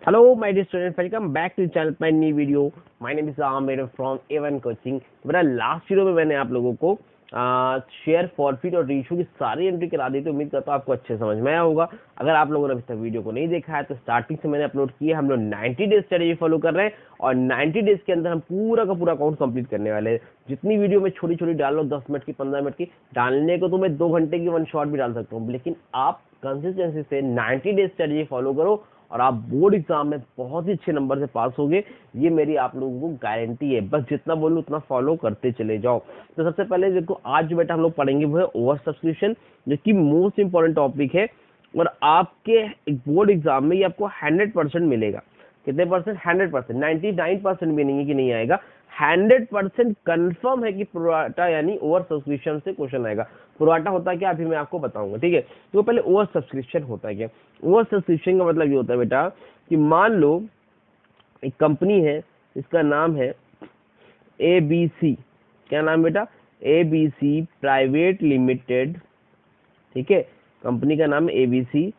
Hello, my dear students. Welcome back to the channel. My new video. My name is Amir from A1 Coaching. मेरा last video में मैंने आप लोगों को share forfeit और reissue की सारी एंट्री करा दी, तो उम्मीद करता हूँ आपको अच्छे समझ में आया होगा। अगर आप लोगों ने अभी तक वीडियो को नहीं देखा है तो स्टार्टिंग से मैंने अपलोड किया। हम लोग 90 डेज स्ट्रेटेजी फॉलो कर रहे हैं और 90 डेज के अंदर हम पूरा का पूरा अकाउंट कंप्लीट करने वाले हैं। जितनी वीडियो में छोटी छोटी डालो, 10 मिनट की, 15 मिनट की डालने को तो मैं 2 घंटे की वन शॉट भी डाल सकता हूँ, लेकिन आप कंसिस्टेंसी से 90 डेज स्ट्रेटेजी फॉलो करो और आप बोर्ड एग्जाम में बहुत ही अच्छे नंबर से पास होगे। ये मेरी आप लोगों को गारंटी है। बस जितना बोलूं उतना फॉलो करते चले जाओ। तो सबसे पहले देखो, आज जो बेटा हम लोग पढ़ेंगे वो है ओवर सब्सक्रिप्शन, जो कि मोस्ट इंपॉर्टेंट टॉपिक है और आपके बोर्ड एग्जाम में ये आपको 100% मिलेगा। कितने परसेंट? 100%। 99% भी नहीं है कि नहीं आएगा, 100% कंफर्म है कि प्रोराटा यानी ओवर सब्सक्रिप्शन से क्वेश्चन आएगा। प्रोराटा होता है क्या, अभी मैं आपको बताऊंगा, ठीक है। तो पहले ओवर सब्सक्रिप्शन होता है क्या? ओवर सब्सक्रिप्शन का मतलब ये होता है बेटा कि मान लो एक कंपनी है, इसका नाम है ABC। क्या नाम बेटा? ABC प्राइवेट लिमिटेड, ठीक है। कंपनी का नाम है ABC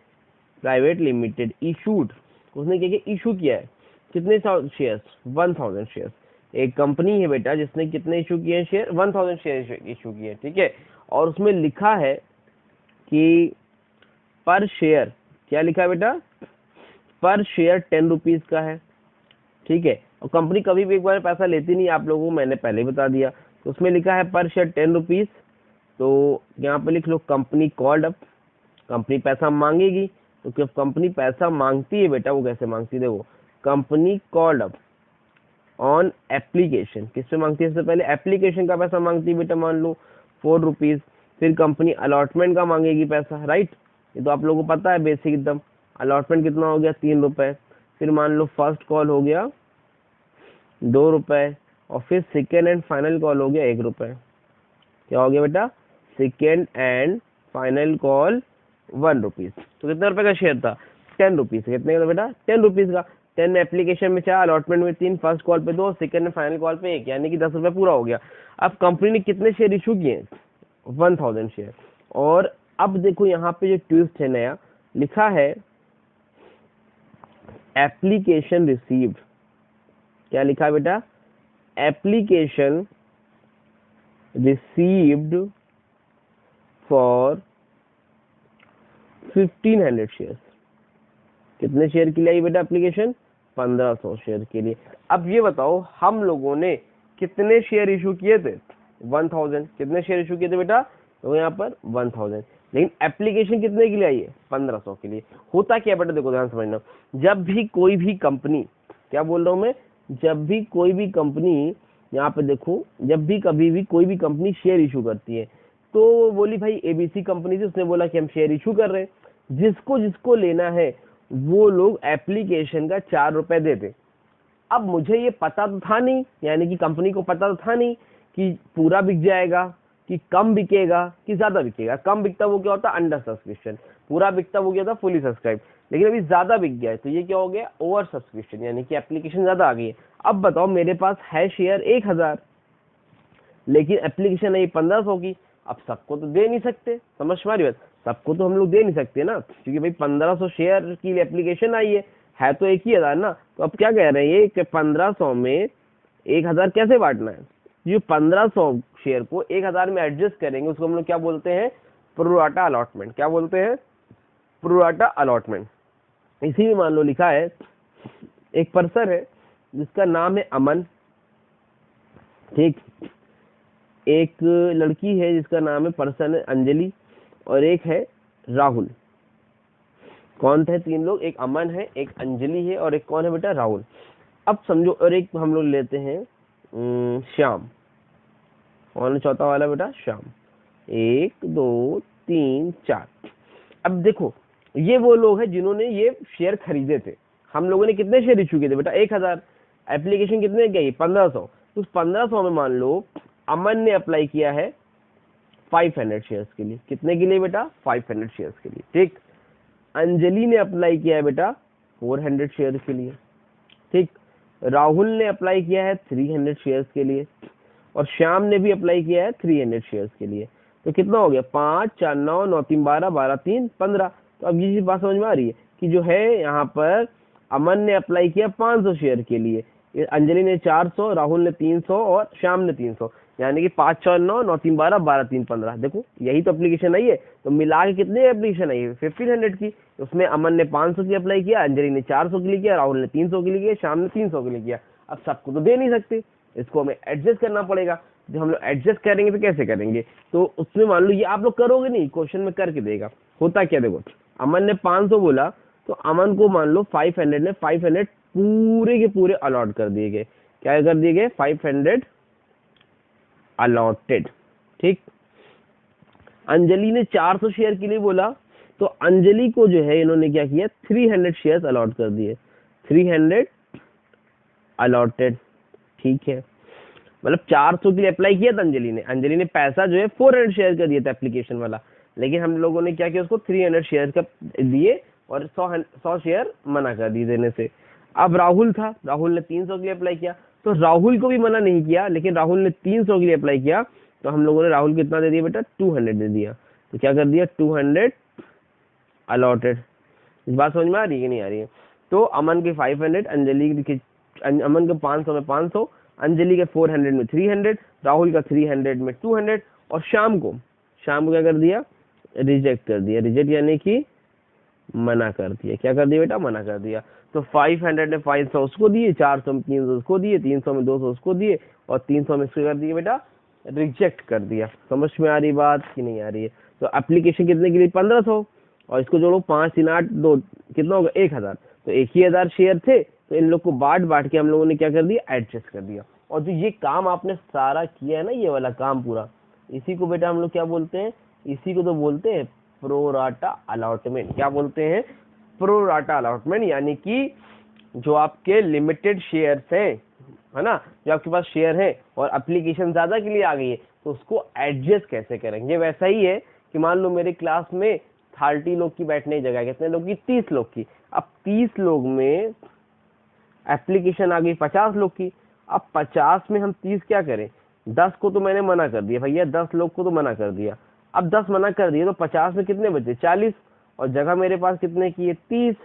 प्राइवेट लिमिटेड। इशूड, उसने क्या किया? इशू किया है। कितने शेयर्स? 1000 शेयर्स। एक कंपनी है बेटा जिसने कितने इशू किए हैं शेयर? 1000 शेयर इशू किए, ठीक है। और उसमें लिखा है कि पर शेयर, क्या लिखा है बेटा? पर शेयर 10 रुपीज का है, ठीक है। और कंपनी कभी भी एक बार पैसा लेती नहीं, आप लोगों को मैंने पहले बता दिया। तो उसमें लिखा है पर शेयर 10 रुपीज। तो यहाँ पे लिख लो कंपनी कॉल्ड अप। कंपनी पैसा मांगेगी, तो जब कंपनी पैसा मांगती है बेटा, वो कैसे मांगती है? देखो, company called up on application. किस पे मांगती है? सबसे पहले एप्लीकेशन का पैसा मांगती है बेटा, मान लो 4 रुपीज। फिर कंपनी अलॉटमेंट का मांगेगी पैसा, राइट। ये तो आप लोगों को पता है बेसिक एकदम। अलॉटमेंट कितना हो गया? 3 रुपए। फिर मान लो फर्स्ट कॉल हो गया 2 रुपए, और फिर सेकेंड एंड फाइनल कॉल हो गया 1 रुपए। क्या हो गया बेटा? Second and final call 1 rupees. तो कितने रुपए का शेयर था? 10 रुपीज। कितने का बेटा? 10 रुपीज का। 10 एप्लीकेशन में 4, अलॉटमेंट में 3, फर्स्ट कॉल पे 2, सेकेंड एंड फाइनल कॉल पे 1, यानी कि 10 रुपए पूरा हो गया। अब कंपनी ने कितने शेयर इशू किए? 1000 शेयर। और अब देखो यहाँ पे जो ट्विस्ट है नया, लिखा है एप्लीकेशन रिसीव्ड। क्या लिखा है बेटा? Application received for 1500 share. कितने शेयर के लिए आई बेटा एप्लीकेशन? 1500 शेयर के लिए। अब ये बताओ, हम लोगों ने कितने शेयर इशू किए थे? 1000। कितने शेयर इशू किए थे बेटा? तो यहाँ पर 1000, लेकिन एप्लीकेशन कितने के लिए आई है? 1500 के लिए। होता क्या बेटा, देखो ध्यान समझना। जब भी कोई भी कंपनी, क्या बोल रहा हूं मैं, जब भी कोई भी कंपनी, यहाँ पे देखो, जब भी कभी भी कोई भी कंपनी शेयर इशू करती है, तो वो बोली भाई ABC कंपनी थी, उसने बोला कि हम शेयर इशू कर रहे हैं। जिसको जिसको लेना है वो लोग एप्लीकेशन का 4 रुपए देते। अब मुझे ये पता तो था नहीं, यानी कि कंपनी को पता तो था नहीं कि पूरा बिक जाएगा, कि कम बिकेगा, कि ज्यादा बिकेगा। कम बिकता वो क्या होता? Under subscription. पूरा बिकता वो क्या था? Fully subscribe. लेकिन अभी ज्यादा बिक गया है, तो ये क्या हो गया? ओवर सब्सक्रिप्शन, यानी कि एप्लीकेशन ज्यादा आ गई है। अब बताओ, मेरे पास है शेयर 1000, लेकिन एप्लीकेशन है 1500 की। अब सबको तो दे नहीं सकते, समझ में आ रही बात? सबको तो हम लोग दे नहीं सकते ना, क्योंकि भाई 1500 शेयर की एप्लीकेशन आई है तो 1000 ना। तो अब क्या कह रहे हैं ये कि 1500 में 1000 कैसे बांटना है? ये 1500 शेयर को 1000 में एडजस्ट करेंगे, उसको हम लोग क्या बोलते हैं? Pro rata allotment. क्या बोलते हैं? Pro rata allotment. इसी में मान लो लिखा है एक पर्सन है जिसका नाम है अमन, ठीक। एक लड़की है जिसका नाम है पर्सन है अंजलि, और एक है राहुल। कौन थे? 3 लोग। एक अमन है, एक अंजलि है, और एक कौन है बेटा? राहुल। अब समझो, और एक हम लोग लेते हैं श्याम। कौन है चौथा वाला बेटा? श्याम। 1 2 3 4। अब देखो, ये वो लोग हैं जिन्होंने ये शेयर खरीदे थे। हम लोगों ने कितने शेयर इशू किए थे बेटा? 1000। एप्लीकेशन कितने की आई? 1500। उस 1500 में मान लो अमन ने अप्लाई किया है 500 शेयर्स के लिए। कितने के लिए बेटा? 500 शेयर्स के लिए, ठीक। अंजलि ने अप्लाई किया है बेटा 400 शेयर्स के लिए, ठीक। राहुल ने अप्लाई किया है 300 शेयर्स के लिए, और श्याम ने भी अप्लाई किया है 300 शेयर्स के लिए। तो कितना हो गया? 5 4 9 9 3 12 12 3 15। तो अब ये चीज बात समझ में आ रही है कि जो है यहाँ पर अमन ने अप्लाई किया 500 शेयर के लिए, अंजलि ने 400, राहुल ने 300 और श्याम ने 300, यानी कि 5 4 9, 9 3 12, 12 3 15। देखो यही तो एप्लीकेशन आई है। तो मिला के कितनी एप्लीकेशन आई है? 1500 की। उसमें अमन ने 500 की अप्लाई किया, अंजलि ने 400 के लिए किया, राहुल ने 300 के लिए किया, श्याम ने 300 के लिए किया। अब सबको तो दे नहीं सकते, इसको हमें एडजस्ट करना पड़ेगा। जब हम लोग एडजस्ट करेंगे तो कैसे करेंगे? तो उसमें मान लो ये आप लोग करोगे नहीं, क्वेश्चन में करके देगा। होता क्या, देखो अमन ने 500 बोला, तो अमन को मान लो 500 ने 500 पूरे के पूरे अलॉट कर दिए गए। क्या कर दिए गए? 500 अलॉटेड। ठीक। अंजलि ने 400 शेयर के लिए बोला, तो अंजलि को जो है इन्होंने क्या किया? 300 शेयर अलॉट कर दिए। 300 अलॉटेड। ठीक है, मतलब 400 के लिए अप्लाई किया था अंजलि ने पैसा जो है 400 शेयर का दिया था एप्लीकेशन वाला, लेकिन हम लोगों ने क्या किया? उसको 300 शेयर का दिए और 100 शेयर मना कर दिए देने से। अब राहुल था, राहुल ने 300 के लिए अप्लाई किया, तो राहुल को भी मना नहीं किया, लेकिन राहुल ने 300 के लिए अप्लाई किया, तो हम लोगों ने राहुल को कितना दे दिया बेटा? 200 दे दिया। तो क्या कर दिया? 200 अलॉटेड। इस बात समझ में आ रही है कि नहीं आ रही है? तो अमन के 500, अमन के 500 में 500, अंजलि के 400 में 300, राहुल का 300 में 200, और शाम को क्या कर दिया? रिजेक्ट कर दिया। रिजेक्ट यानी कि मना कर दिया। क्या कर दिया बेटा? मना कर दिया। तो 500 में 500 उसको दिए, 400 में 300 उसको दिए, 300 में 200 उसको दिए, और 300 में इसको कर दिए बेटा? रिजेक्ट कर दिया। समझ में आ रही बात कि नहीं आ रही है? तो एप्लीकेशन कितने के लिए? 1500, और इसको जोड़ो 5 3 8 2, कितना होगा? 1000। तो 1000 शेयर थे, तो इन लोग को बांट के हम लोगों ने क्या कर दिया? एडजस्ट कर दिया। और जो ये काम आपने सारा किया है ना, ये वाला काम पूरा, इसी को बेटा हम लोग क्या बोलते हैं? इसी को तो बोलते हैं प्रो राटा अलॉटमेंट। क्या बोलते हैं? Pro rata allotment. यानी कि जो आपके लिमिटेड शेयर्स हैं, है ना, जो आपके पास शेयर है और एप्लीकेशन ज्यादा के लिए आ गई है, तो उसको एडजस्ट कैसे करेंगे? वैसा ही है कि मान लो मेरे क्लास में 30 लोग की बैठने की जगह, कितने लोग की? 30 लोग की। अब 30 लोग में एप्लीकेशन आ गई 50 लोग की। अब 50 में हम 30 क्या करें? 10 को तो मैंने मना कर दिया भैया, 10 लोग को तो मना कर दिया। अब 10 मना कर दिए, तो 50 में कितने बचे? 40, और जगह मेरे पास कितने की है? 30।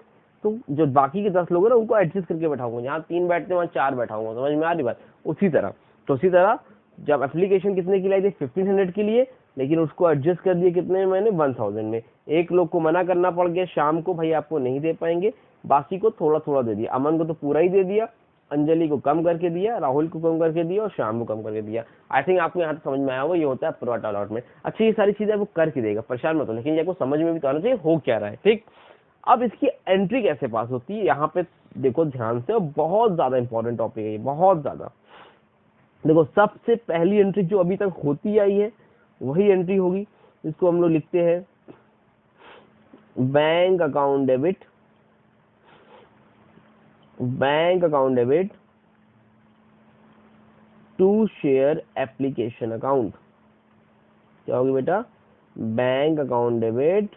तो जो बाकी के 10 लोग हैं ना, उनको एडजस्ट करके बैठाऊंगा। जहाँ 3 बैठते हैं वहाँ 4 बैठाऊंगा। समझ में आ रही बात? उसी तरह जब एप्लीकेशन कितने की लाई थी? 1500 के लिए, लेकिन उसको एडजस्ट कर दिया कितने में मैंने? 1000 में। एक लोग को मना करना पड़ गया, शाम को, भाई आपको नहीं दे पाएंगे, बाकी को थोड़ा थोड़ा दे दिया। अमन को तो पूरा ही दे दिया, अंजलि को कम करके दिया, राहुल को कम करके दिया, और शाम को कम करके दिया। आई थिंक आपको यहाँ समझ में आया होगा, ये होता है प्रो राटा अलॉटमेंट। अच्छा, ये सारी चीजें आपको करके देगा, परेशान मत हो, लेकिन ये आपको समझ में भी तो आना चाहिए हो क्या रहा है। ठीक। अब इसकी एंट्री कैसे पास होती है, यहाँ पे देखो ध्यान से, बहुत ज्यादा इंपॉर्टेंट टॉपिक है ये, बहुत ज्यादा। देखो सबसे पहली एंट्री जो अभी तक होती आई है वही एंट्री होगी, इसको हम लोग लिखते हैं bank account debit. Bank account debit to share application account. क्या होगी बेटा? Bank account debit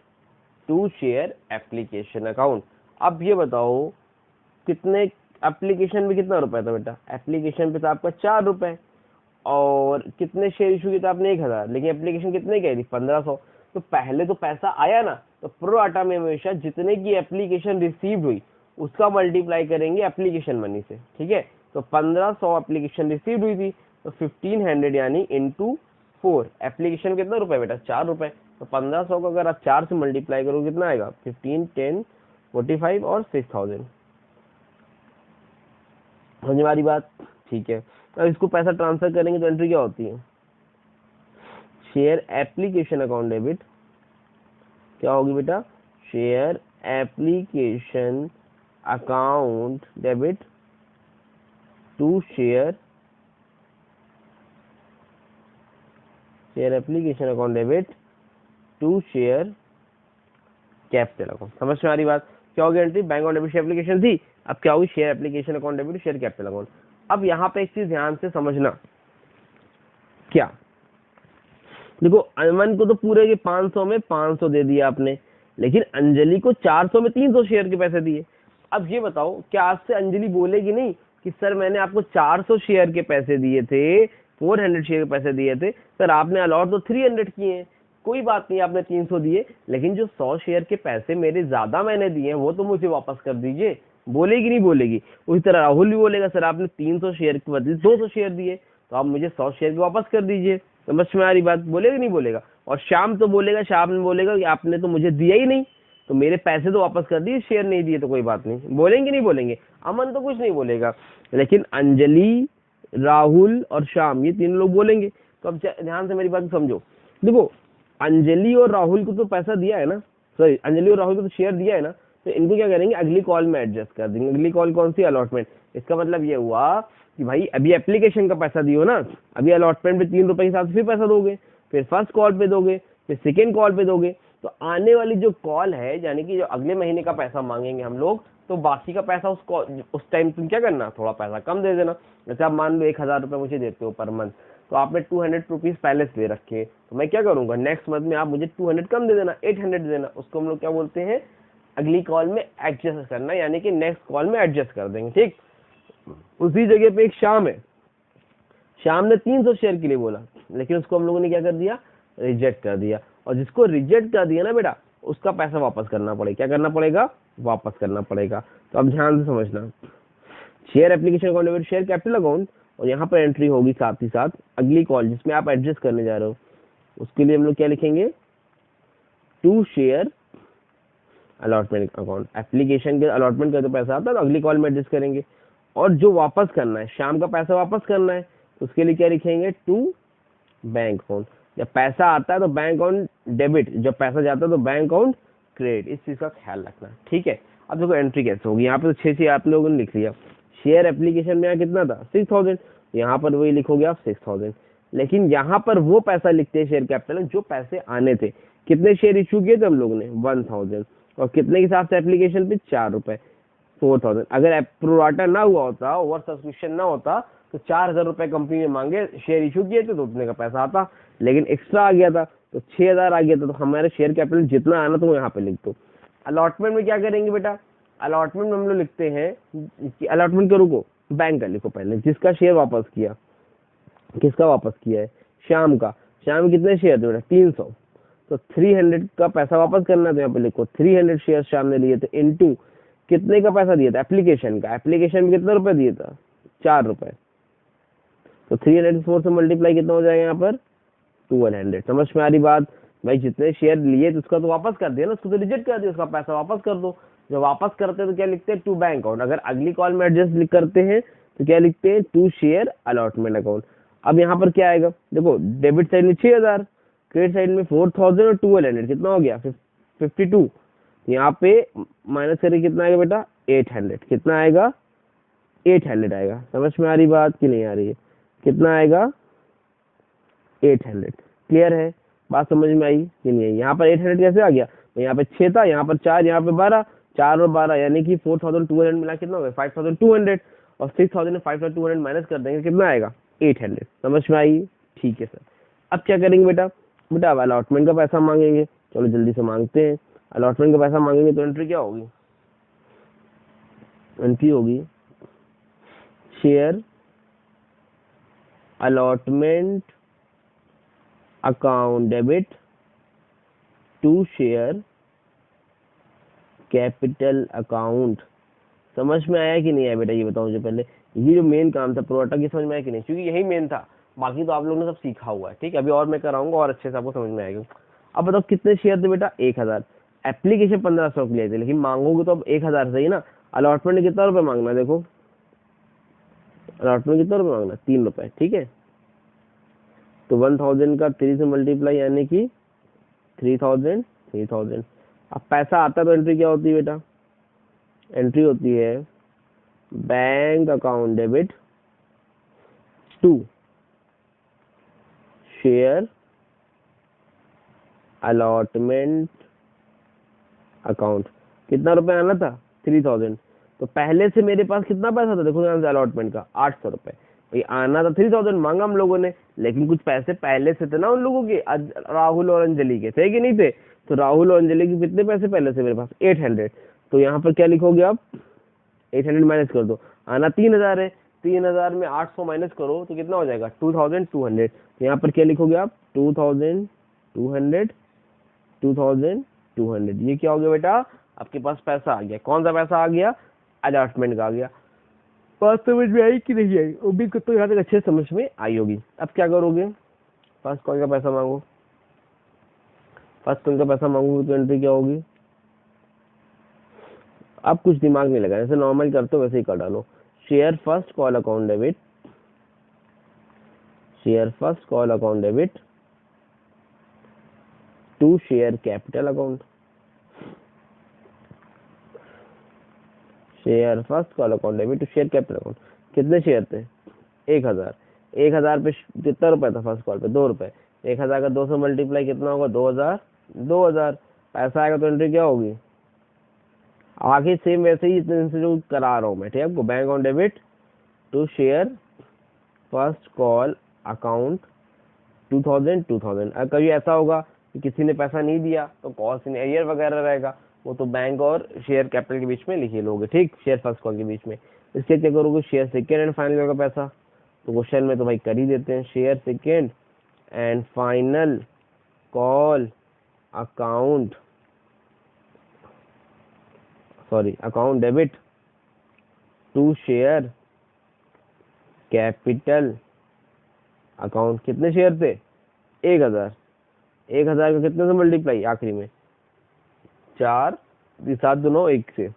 to share application account. अब ये बताओ कितने एप्लीकेशन में कितना रुपए था बेटा? एप्लीकेशन पे था आपका 4 रुपए, और कितने शेयर इशू किए थे आपने? 1000, लेकिन एप्लीकेशन कितने की थी? 1500। तो पहले तो पैसा आया ना, तो प्रो राटा में हमेशा जितने की एप्लीकेशन रिसीव हुई उसका मल्टीप्लाई करेंगे एप्लीकेशन मनी से। ठीक है, तो 1500 एप्लीकेशन रिसीव हुई थी, तो 1500 यानी इंटू 4। एप्लीकेशन कितना रुपए बेटा? 4 रुपए। तो 1500 को अगर आप 4 से मल्टीप्लाई करो कितना आएगा? 15 10 45 और 6000। समझ में आ रही बात? ठीक है, अब इसको पैसा ट्रांसफर करेंगे तो एंट्री क्या होती है? Share application account debit. क्या होगी बेटा? Share application account debit to share application account debit to share capital account. समझ में आ रही बात? क्या होगी entry? Bank account debit share application थी, अब क्या होगी? Share application account debit share capital account. अब यहाँ पे एक चीज ध्यान से समझना, क्या देखो अमन को तो पूरे के 500 में 500 दे दिया आपने, लेकिन अंजलि को 400 में 300 शेयर के पैसे दिए। अब ये बताओ, क्या आज से अंजलि बोलेगी नहीं कि सर मैंने आपको 400 शेयर के पैसे दिए थे, 400 शेयर के पैसे दिए थे सर, आपने अलॉट तो 300 किए हैं, कोई बात नहीं आपने 300 दिए, लेकिन जो 100 शेयर के पैसे मेरे ज्यादा मैंने दिए हैं वो तो मुझे वापस कर दीजिए। बोलेगी नहीं बोलेगी? उसी तरह राहुल भी बोलेगा सर आपने 300 शेयर के बदले 200 शेयर दिए तो आप मुझे 100 शेयर के वापस कर दीजिए। समझ में आ रही बात? बोलेगा नहीं बोलेगा? और श्याम तो बोलेगा, श्याम ने बोलेगा कि आपने तो मुझे दिया ही नहीं, तो मेरे पैसे तो वापस कर दिए, शेयर नहीं दिए तो कोई बात नहीं। बोलेंगे नहीं बोलेंगे? अमन तो कुछ नहीं बोलेगा, लेकिन अंजलि, राहुल और श्याम ये तीन लोग बोलेंगे। तो अब ध्यान से मेरी बात समझो। देखो अंजलि और राहुल को तो पैसा दिया है ना, सॉरी अंजलि और राहुल को तो शेयर दिया है ना, तो इनको क्या करेंगे, अगली कॉल में एडजस्ट कर देंगे। अगली कॉल कौन सी? अलॉटमेंट। इसका मतलब ये हुआ कि भाई अभी एप्लीकेशन का पैसा दियो ना, अभी अलॉटमेंट पे 3 रुपए के हिसाब से फिर पैसा दोगे, फिर फर्स्ट कॉल पे दोगे, फिर सेकेंड कॉल पे दोगे। तो आने वाली जो कॉल है, यानी कि जो अगले महीने का पैसा मांगेंगे हम लोग, तो बाकी का पैसा उस टाइम तुम क्या करना, थोड़ा पैसा कम दे देना। जैसे आप मान लो 1000 रुपये मुझे देते हो पर मंथ, तो आपने 200 रुपीज पहले से दे रखे, तो मैं क्या करूंगा, नेक्स्ट मंथ में आप मुझे 200 कम दे देना, 800 देना। उसको हम लोग क्या बोलते हैं, अगली कॉल में एडजस्ट करना, यानी कि नेक्स्ट कॉल में एडजस्ट कर देंगे। ठीक, उसी जगह पे एक श्याम है, श्याम ने 300 शेयर के लिए बोला, लेकिन उसको हम लोगों ने क्या कर दिया, रिजेक्ट कर दिया। और जिसको रिजेक्ट कर दिया ना बेटा, उसका पैसा वापस करना पड़ेगा। क्या करना पड़ेगा? वापस करना पड़ेगा। तो अब ध्यान से समझना, share application account, share capital account, और यहाँ पर एंट्री होगी साथ ही साथ अगली कॉल जिसमें आप एडजस्ट करने जा रहे हो। उसके लिए हम लोग क्या लिखेंगे, to share allotment account. Application के अलॉटमेंट का जो पैसा आता है तो अगली कॉल में एडजस्ट करेंगे। और जो वापस करना है, शाम का पैसा वापस करना है, तो उसके लिए क्या लिखेंगे, टू बैंक अकाउंट। जब पैसा आता है तो बैंक अकाउंट डेबिट, जब पैसा जाता है तो बैंक अकाउंट क्रेडिट। इस चीज का ख्याल रखना, ठीक है। अब देखो एंट्री कैसे होगी, यहाँ पे तो 6 आप लोगों ने लिख लिया। शेयर एप्लीकेशन में यहाँ कितना था, 6000, यहाँ पर वही लिखोगे आप 6000। लेकिन यहाँ पर वो पैसा लिखते हैं शेयर कैपिटल जो पैसे आने थे। कितने शेयर इशू किए थे हम लोगों ने, 1000, और कितने के हिसाब से एप्लीकेशन पे, 4 रुपए, 4000। अगर प्रोराटा ना हुआ होता, ओवर सब्सक्रिप्शन ना होता, तो 4000 रुपए कंपनी ने मांगे, शेयर इशू किए थे तो उतने का पैसा आता, लेकिन एक्स्ट्रा आ गया था तो 6000 आ गया था। तो हमारे शेयर कैपिटल जितना आना तो यहाँ पे लिख दो। अलॉटमेंट में क्या करेंगे बेटा, अलॉटमेंट में हम लोग लिखते हैं कि अलॉटमेंट करो को बैंक का लिखो पहले, जिसका शेयर वापस किया। किसका वापस किया है, श्याम का। श्याम में कितने शेयर थे बेटा, 300, तो 300 का पैसा वापस करना। तो यहाँ पे लिखो 300 शेयर श्याम ने लिए थे, इनटू कितने का पैसा दिया था, एप्लीकेशन का। एप्लीकेशन में कितना रुपए दिया था, 4 रुपए। तो 304 से मल्टीप्लाई कितना हो जाएगा यहाँ पर, 1200। समझ में आ रही बात? भाई जितने शेयर लिए तो उसका तो वापस कर दिया ना, उसको तो रिजेक्ट कर दिया, उसका पैसा वापस कर दो। जब वापस करते हैं तो क्या लिखते हैं, टू बैंक अकाउंट। अगर अगली कॉल में एडजस्ट करते हैं तो क्या लिखते हैं, टू शेयर अलॉटमेंट अकाउंट। अब यहाँ पर क्या आएगा, देखो डेबिट साइड में 6000, क्रेडिट साइड में 4000 और 1200, कितना हो गया, 52। यहाँ पे माइनस करके कितना आएगा बेटा, 800। कितना आएगा, 800 आएगा। समझ में आ रही बात कि नहीं आ रही है? कितना आएगा, 800। क्लियर है बात, समझ में आई कि नहीं आई? यहाँ पर 800 कैसे आ गया, तो यहाँ पे 6 था, यहाँ पर 4, यहाँ पे 12, 4 और 12 यानी कि 4200 मिला कितना हो गया, 5200। और 6000 में 5200 माइनस कर देंगे, कितना आएगा, 800। समझ में आई? ठीक है सर। अब क्या करेंगे बेटा, बेटा अब अलॉटमेंट का पैसा मांगेंगे। चलो जल्दी से मांगते हैं। अलॉटमेंट का पैसा मांगेंगे तो एंट्री क्या होगी, एंट्री होगी share allotment account debit to share capital account. समझ में आया कि नहीं आया बेटा, ये बताओ मुझे पहले। ये जो मेन काम था प्रोडक्ट की, समझ में आया कि नहीं, क्योंकि यही मेन था, बाकी तो आप लोगों ने सब सीखा हुआ है। ठीक है, अभी और मैं कराऊंगा और अच्छे से आपको समझ में आएगा। अब बताओ कितने शेयर थे बेटा, 1000। एप्लीकेशन 1500 के लिए थे, लेकिन मांगोगे तो अब 1000 सही ना। अलॉटमेंट ने कितना रुपए मांगना, देखो अलॉटमेंट कितना रुपए मांगना, 3 रुपए। ठीक है, तो 1000 का 3 से मल्टीप्लाई यानी कि 3000। अब पैसा आता तो एंट्री क्या होती है बेटा, एंट्री होती है bank account debit to share allotment account. कितना रुपए आना था, 3000। तो पहले से मेरे पास कितना पैसा था, देखो यहाँ से अलॉटमेंट का 800 रुपए। भाई आना था 3000, मांगा हम लोगों ने, लेकिन कुछ पैसे पहले से थे ना उन लोगों के, राहुल और अंजलि के, थे कि नहीं थे? तो राहुल और अंजलि के कितने पैसे पहले से मेरे पास, 800। तो यहाँ पर क्या लिखोगे आप, 800 माइनस कर दो। आना 3000 है, 3000 में 800 माइनस करो तो कितना हो जाएगा, 2200। तो यहाँ पर क्या लिखोगे आप, 2200, 2200। ये क्या हो गया बेटा, आपके पास पैसा आ गया। कौन सा पैसा आ गया, अलॉटमेंट का आ गया। बात समझ में आई कि नहीं आई? उम्मीद करता हूँ यहाँ तक अच्छे समझ में आई होगी। अब क्या करोगे, फर्स्ट कॉल का पैसा मांगो, फर्स्ट कॉल का पैसा मांगोगे तो एंट्री क्या होगी? अब कुछ दिमाग नहीं लगा, जैसे नॉर्मल करते हो वैसे ही कर डालो। Share first call account debit, share first call account debit to share capital account, share first call account debit to share capital account. कितने शेयर थे? 1000। 1000 पे कितना रुपए था फर्स्ट कॉल पे? 2 रुपए। 1000 का 2 से मल्टीप्लाई कितना होगा? 2000। 2000 पैसा आएगा तो एंट्री क्या होगी? आगे सेम वैसे ही इतने दिन से जो करा रहा हूँ मैं, ठीक है आपको। Bank account debit to share first call account 2000 2000। अगर कभी ऐसा होगा कि किसी ने पैसा नहीं दिया तो कॉस्ट इन एरियर वगैरह रहेगा, वो तो बैंक और शेयर कैपिटल के बीच में लिखे लोगे, ठीक, शेयर फर्स्ट कॉल के बीच में। इसके क्या करोगे? शेयर सेकेंड एंड फाइनल का पैसा, तो क्वेश्चन में तो भाई कर ही देते हैं। Share second and final call account, sorry account debit to share capital account. कितने शेयर थे? 1000। 1000 का कितने से मल्टीप्लाई आखिरी में? 4 7 2 1 से।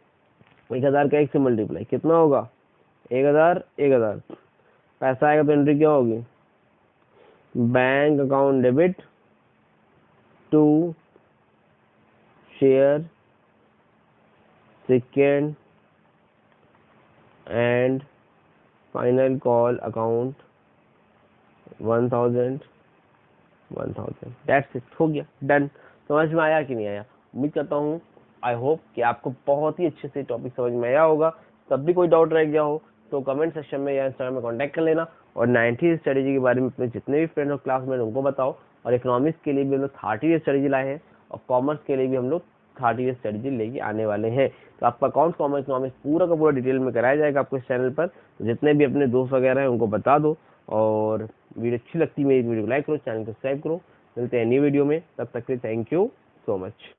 1000 का 1 से मल्टीप्लाई कितना होगा? 1000 1000। पैसा आएगा तो एंट्री क्या होगी? Bank account debit to share second and final call account 1000 1000। That's it, हो गया, डन। समझ में आया कि नहीं आया? उम्मीद करता हूँ, आई होप कि आपको बहुत ही अच्छे से टॉपिक समझ में आया होगा। तब भी कोई डाउट रह गया हो तो कमेंट सेक्शन में या इंस्टाग्राम में कांटेक्ट कर लेना। और 90 स्ट्रेटेजी के बारे में अपने जितने भी फ्रेंड और क्लासमेट उनको बताओ। और इकोनॉमिक्स के लिए भी हम लोग 30 स्ट्रेटेजी लाए हैं, और कॉमर्स के लिए भी हम लोग 30 स्ट्रेटेजी लेके आने वाले हैं। तो आपका अकाउंट कॉमर्स इकोनॉमिक्स पूरा का पूरा डिटेल में कराया जाएगा आपको इस चैनल पर। तो जितने भी अपने दोस्त वगैरह हैं उनको बता दो, और वीडियो अच्छी लगती है मेरी वीडियो को लाइक करो, चैनल को सब्सक्राइब करो। मिलते हैं न्यू वीडियो में, तब तक के लिए थैंक यू सो मच।